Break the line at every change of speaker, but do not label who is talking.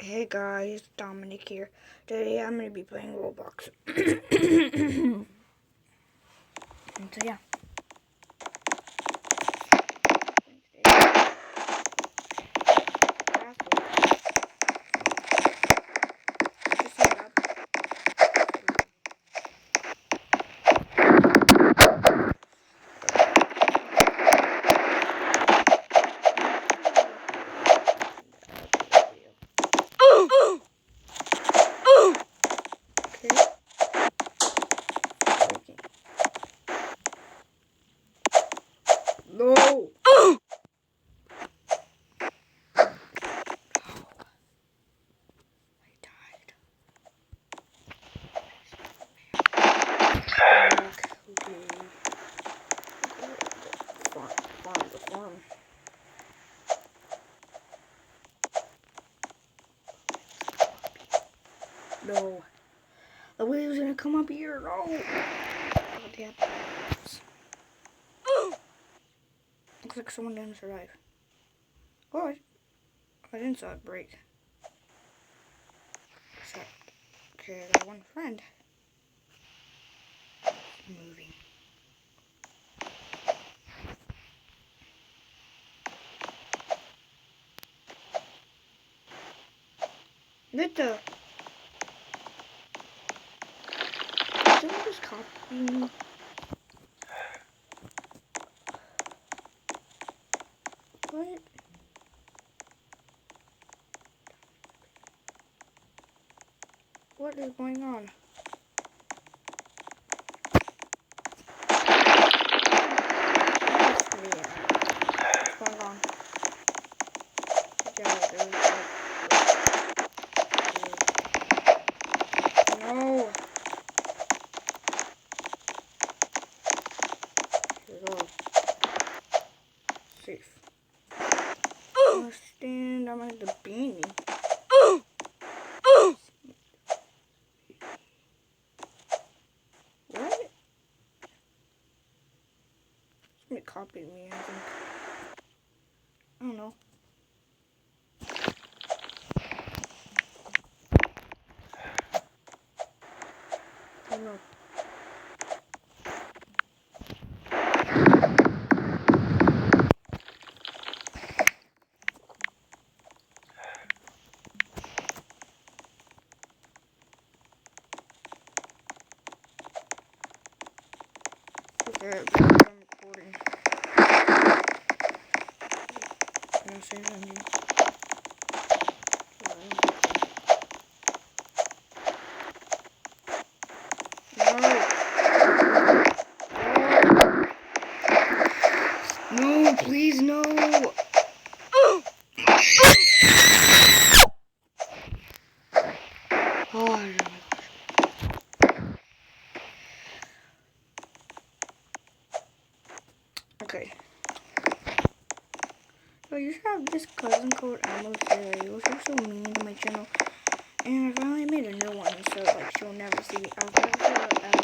Hey guys, Dominic here. Today I'm going to be playing Roblox. And so yeah. No! Farm. No. The wave's gonna come up here. No. Looks like someone didn't survive. Oh, I didn't saw it break. Okay, I got one friend. Moving. What the? Someone just copied me. What? What is going on? What's going on? No. Safe. I'm at the beanie. What? Somebody copied me, I think. I don't know. I don't know. Okay, I'm recording. I'm gonna say something. No, please, no. Oh my gosh. Okay. So you should have this cousin code Ammo Sarah. He was so mean to my channel. And I finally made a new one, so like she'll never see. I'll never